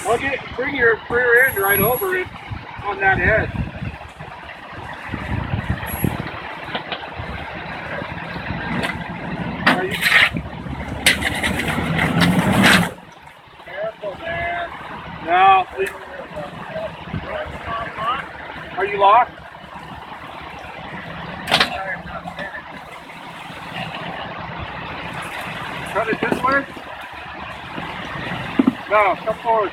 Well, bring your rear end right over it on that edge. Careful, man. No. Are you locked? Cut it this way? No, come forward.